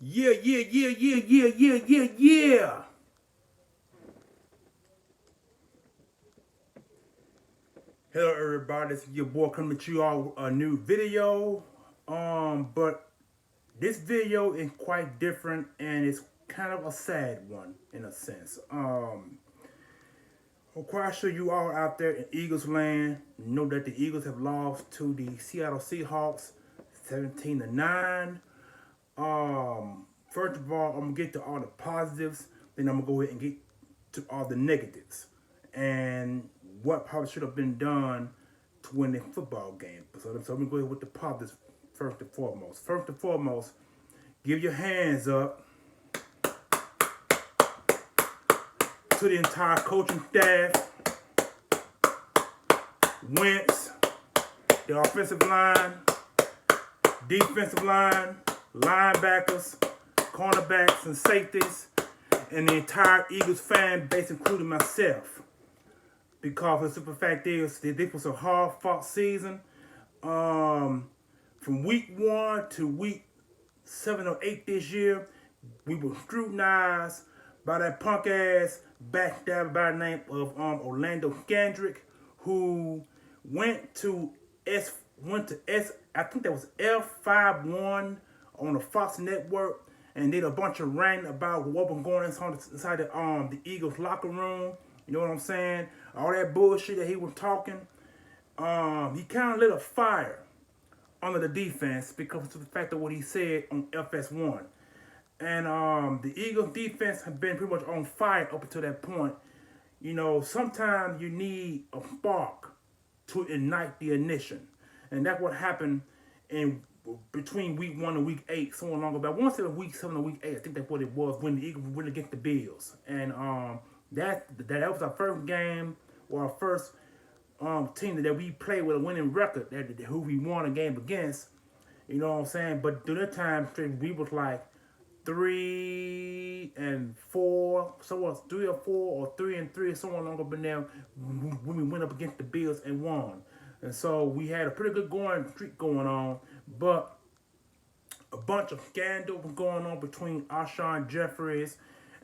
Yeah, yeah, yeah, yeah, yeah, yeah, yeah, yeah. Hello, everybody. This is your boy coming to you all with a new video. But this video is quite different and it's kind of a sad one in a sense. I'm quite sure you all out there in Eagles land know that the Eagles have lost to the Seattle Seahawks 17-9. First of all, I'm gonna get to all the positives, then I'm gonna go ahead and get to all the negatives and what probably should have been done to win the football game. So I'm gonna go ahead with the positives first and foremost. First and foremost, give your hands up to the entire coaching staff, Wentz, the offensive line, defensive line, linebackers, cornerbacks, and safeties, and the entire Eagles fan base, including myself. Because the simple fact is that this was a hard-fought season. From week 1 to week 7 or 8 this year, we were scrutinized by that punk-ass backstabber by the name of Orlando Scandrick, who went to I think that was F51 on the Fox Network, and did a bunch of ranting about what was going on inside the Eagles locker room. You know what I'm saying? All that bullshit that he was talking. He kind of lit a fire under the defense because of the fact of what he said on FS1. And the Eagles defense have been pretty much on fire up until that point. You know, sometimes you need a spark to ignite the ignition. And that's what happened in between week 1 and week 8, somewhere along about. I want to say week 7 or week 8, I think that's what it was, when the Eagles went against the Bills. And that was our first game, or our first team that we played with a winning record, who we won a game against. You know what I'm saying? But during that time, we was like 3-4, somewhere 3 or 4 or 3-3, somewhere along up in there when we went up against the Bills and won. And so we had a pretty good streak going on, but a bunch of scandal was going on between Alshon Jeffries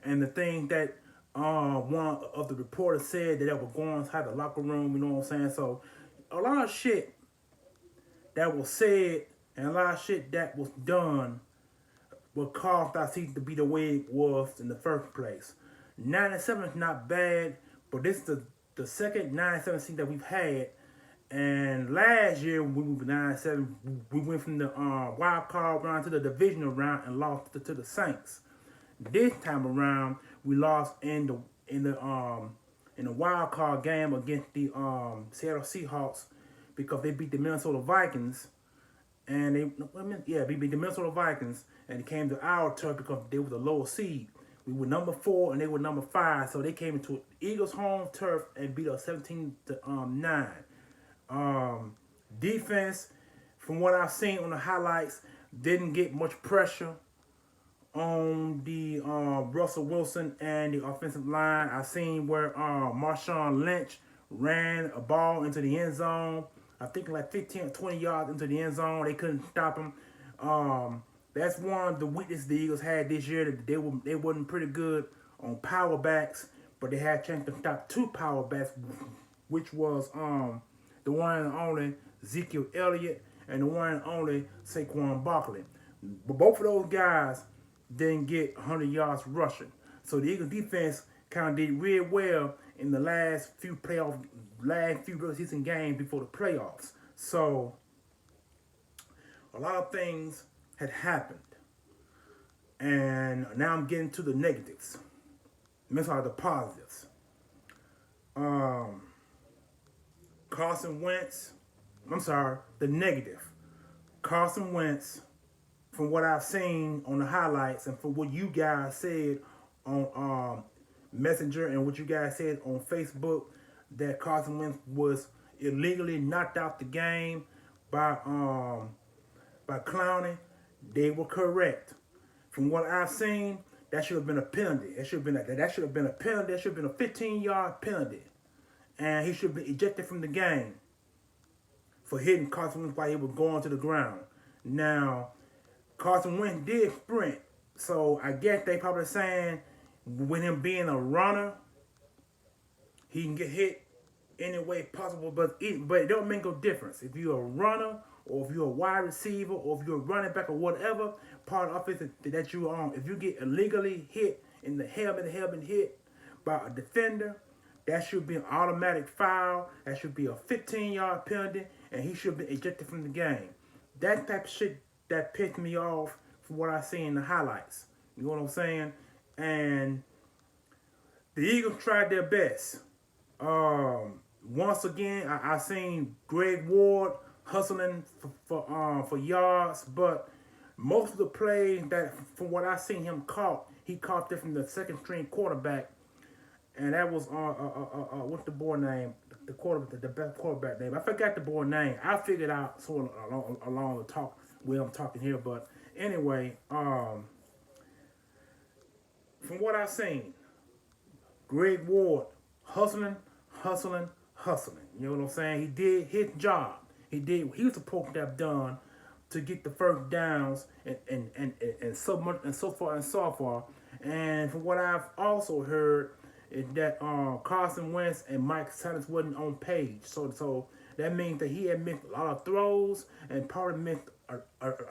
and the thing that one of the reporters said that was going inside the locker room. You know what I'm saying? So a lot of shit that was said and a lot of shit that was done what caused our season to be the way it was in the first place. 9-7 is not bad, but this is the second 9-7 season that we've had. And last year, when we were 9-7, we went from the wild card round to the divisional round and lost to the Saints. This time around, we lost in the wild card game against the Seattle Seahawks because they beat the Minnesota Vikings. And they beat the Minnesota Vikings, and it came to our turf because they were the lower seed. We were number 4 and they were number 5, so they came into Eagles home turf and beat us 17-9. Defense, from what I've seen on the highlights, didn't get much pressure on the Russell Wilson and the offensive line. I seen where Marshawn Lynch ran a ball into the end zone. I think like 15 or 20 yards into the end zone. They couldn't stop him. That's one of the weaknesses the Eagles had this year. That they wasn't pretty good on power backs, but they had a chance to stop 2 power backs, which was the one and only Ezekiel Elliott and the one and only Saquon Barkley. But both of those guys didn't get 100 yards rushing. So the Eagles defense kind of did real well in the last few regular season games before the playoffs. So a lot of things had happened. And now I'm getting to the negatives. Let's start the positives. The negative. Carson Wentz, from what I've seen on the highlights and from what you guys said on Messenger and what you guys said on Facebook, that Carson Wentz was illegally knocked out the game by Clowney, they were correct. From what I've seen, that should have been a penalty. That should have been a penalty. That should have been a 15-yard penalty. And he should be ejected from the game for hitting Carson Wentz while he was going to the ground. Now, Carson Wentz did So I guess they probably saying with him being a runner, he can get hit any way possible, but it don't make no difference. If you're a runner or if you're a wide receiver or if you're a running back or whatever part of offense that you're on, if you get illegally hit in the helmet hit by a defender, that should be an automatic foul. That should be a 15-yard penalty, and he should be ejected from the game. That type of shit that pissed me off from what I see in the highlights. You know what I'm saying? And the Eagles tried their best. Once again, I seen Greg Ward hustling for yards, but most of the plays that, from what I seen him caught, he caught it from the second string quarterback, and that was what's the boy name? The quarterback, the best quarterback name. I forgot the boy name. I figured out sort of along the talk where I'm talking here, but anyway, from what I seen, Greg Ward hustling. You know what I'm saying? He did his job. He was supposed to have done to get the first downs and so much and so far. And from what I've also heard is that Carson Wentz and Mike Sanders wasn't on page. So that means that he had missed a lot of throws and probably missed a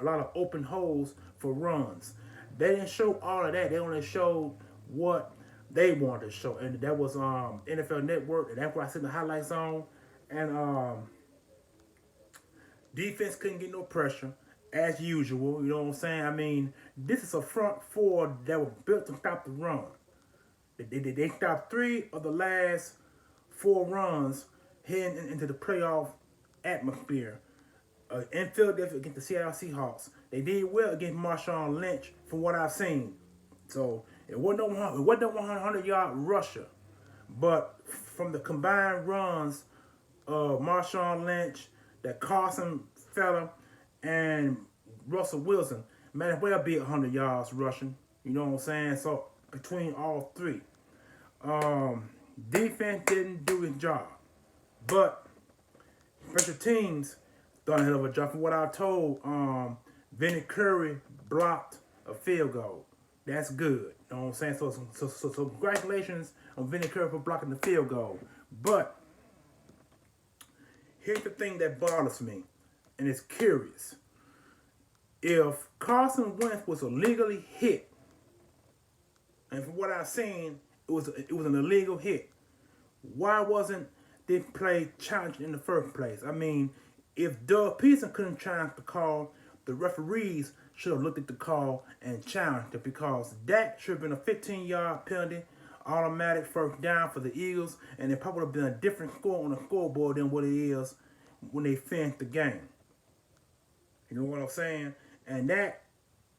lot of open holes for runs. They didn't show all of that. They only showed what they wanted to show, and that was NFL Network, and that's what I seen the highlights on. And defense couldn't get no pressure as usual. You know what I'm saying? I mean, this is a front four that was built to stop the run. They stopped 3 of the last 4 runs heading into the playoff atmosphere. In Philadelphia against the Seattle Seahawks, they did well against Marshawn Lynch from what I've seen. So it wasn't a 100-yard rusher, but from the combined runs of Marshawn Lynch, that Carson fella, and Russell Wilson, might as well be 100 yards rushing. You know what I'm saying? So between all 3, defense didn't do its job, but special teams done a hell of a job. From what I told, Vinny Curry blocked a field goal. That's good. You know what I'm saying? So congratulations on Vinny Curry for blocking the field goal. But here's the thing that bothers me, and it's curious. If Carson Wentz was illegally hit, and from what I've seen, it was an illegal hit, why wasn't this play challenged in the first place? I mean, if Doug Peterson couldn't challenge the call, the referees should have looked at the call and challenged it, because that should have been a 15-yard penalty, automatic first down for the Eagles, and it probably would have been a different score on the scoreboard than what it is when they finished the game. You know what I'm saying? And that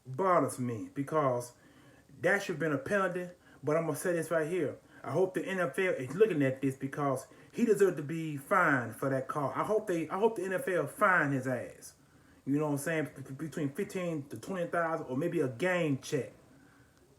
bothers me, because that should have been a penalty. But I'm going to say this right here. I hope the NFL is looking at this, because he deserved to be fined for that call. I hope the NFL fine his ass. You know what I'm saying? Between 15 to 20,000, or maybe a game check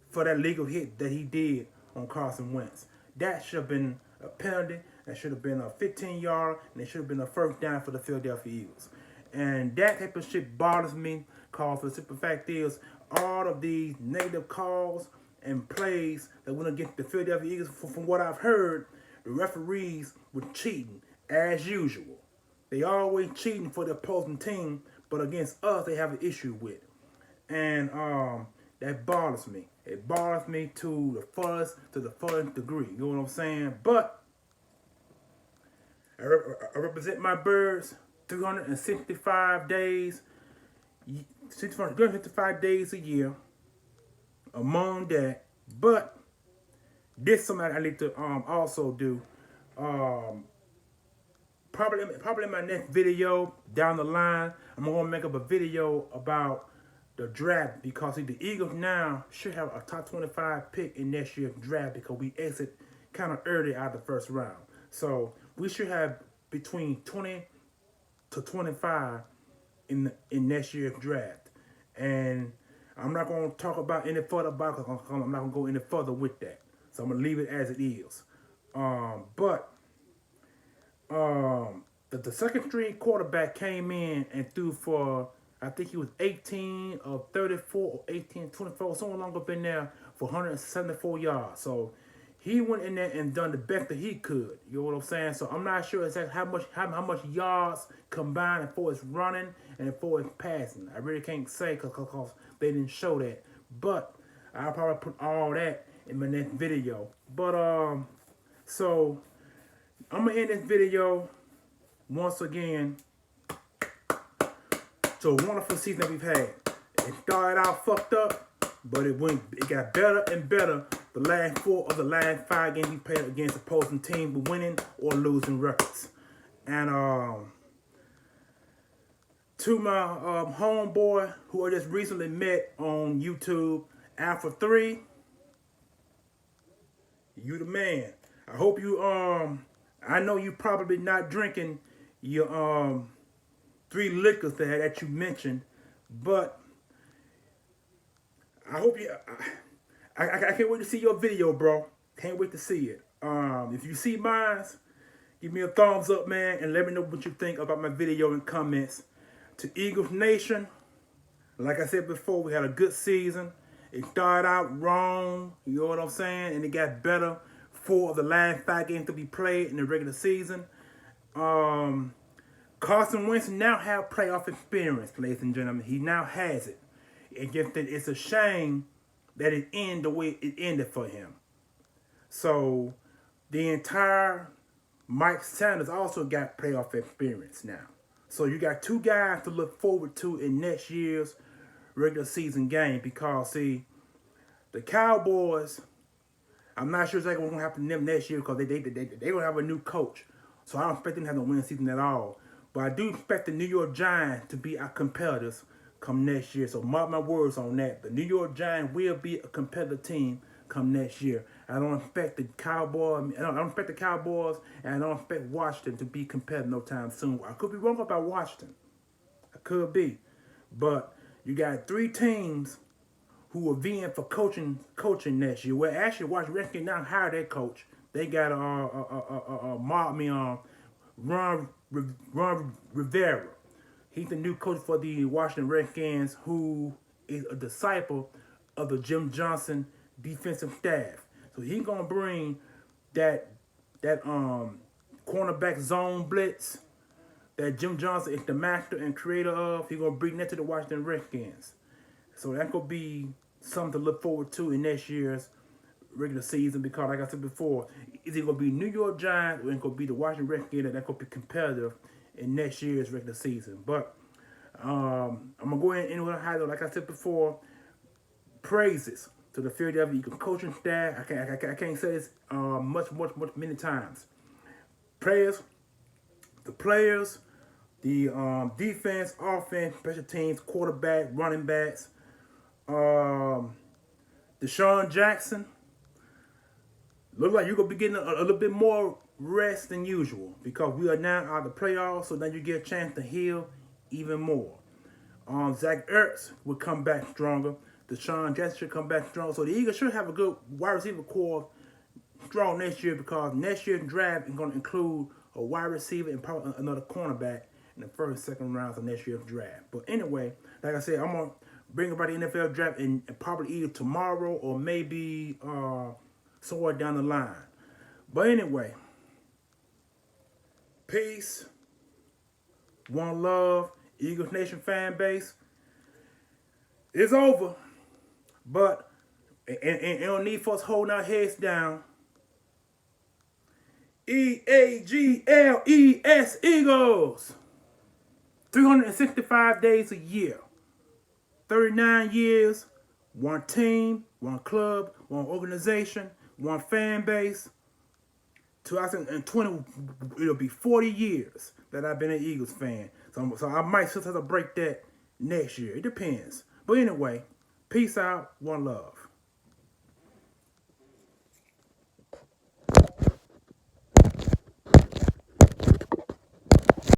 for that legal hit that he did on Carson Wentz. That should have been a penalty. That should have been a 15-yard, and it should have been a first down for the Philadelphia Eagles. And that type of shit bothers me, because the simple fact is, all of these negative calls and plays that went against the Philadelphia Eagles, from what I've heard, the referees were cheating as usual. They always cheating for the opposing team, but against us, they have an issue with. And that bothers me. It bothers me to the fullest degree. You know what I'm saying? But I represent my birds 365 days, 355 days a year. Among that, but this is something I need to also do. Probably in my next video down the line, I'm gonna make up a video about the draft, because the Eagles now should have a top 25 pick in next year's draft, because we exit kind of early out of the first round. So we should have between 20 to 25 in next year's draft. And I'm not going to talk about any further about it, because I'm not going to go any further with that. So I'm going to leave it as it is. But the second string quarterback came in and threw for I think he was 18 or 34 or 18, 24. Someone longer been there for 174 yards. So he went in there and done the best that he could. You know what I'm saying? So I'm not sure exactly how much yards combined for his running and for his passing. I really can't say because they didn't show that. But I'll probably put all that in my next video. But so I'm gonna end this video once again. So a wonderful season that we've had. It started out fucked up, but it got better and better. The last 4 of the last 5 games we played against opposing teams were winning or losing records. And to my homeboy who I just recently met on YouTube, Alpha 3, you the man. I hope you I know you probably not drinking your 3 liquors that you mentioned, but I hope you. I can't wait to see your video, bro. Can't wait to see it. If you see mine, give me a thumbs up, man, and let me know what you think about my video in comments. To Eagles Nation, like I said before, we had a good season. It started out wrong, you know what I'm saying, and it got better. 4 of the last 5 games to be played in the regular season. Carson Wentz now have playoff experience, ladies and gentlemen. He now has it. It's a shame that it ended the way it ended for him. So the entire Mike Sanders also got playoff experience now. So you got 2 guys to look forward to in next year's regular season game because, see, the Cowboys, I'm not sure exactly what's going to happen to them next year because they're going to have a new coach. So I don't expect them to have a winning season at all. But I do expect the New York Giants to be our competitors come next year. So mark my words on that. The New York Giants will be a competitive team come next year. I don't expect the Cowboys. I don't expect the Cowboys, and I don't expect Washington to be competitive no time soon. I could be wrong about Washington. I could be, but you got 3 teams who are vying for coaching next year. Well, actually, Washington Redskins now hired their coach. They got Ron Rivera. He's the new coach for the Washington Redskins, who is a disciple of the Jim Johnson defensive staff. So he's gonna bring that cornerback zone blitz that Jim Johnson is the master and creator of. He's gonna bring that to the Washington Redskins. So that could be something to look forward to in next year's regular season because, like I said before, is it going to be New York Giants or it going to be the Washington Redskins that could be competitive in next year's regular season? But I'm going to go ahead and end with a highlight. Like I said before, praises to the Philadelphia Eagles coaching staff. I can't say this many times. Prayers, the players, the defense, offense, special teams, quarterback, running backs, Deshaun Jackson. Look like you're going to be getting a little bit more rest than usual because we are now out of the playoffs, so now you get a chance to heal even more. Zach Ertz will come back stronger. Deshaun Jackson should come back strong. So the Eagles should have a good wide receiver core strong next year because next year's draft is going to include a wide receiver and probably another cornerback in the first, second rounds of next year's draft. But anyway, like I said, I'm going to bring about the NFL draft and probably either tomorrow or maybe somewhere down the line. But anyway, peace, one love, Eagles Nation fan base. It's over. But and don't need for us holding our heads down. EAGLES Eagles. 365 days a year. 39 years, one team, one club, one organization, one fan base. 2020, it'll be 40 years that I've been an Eagles fan. So I might still have to break that next year. It depends. But anyway, peace out, one love.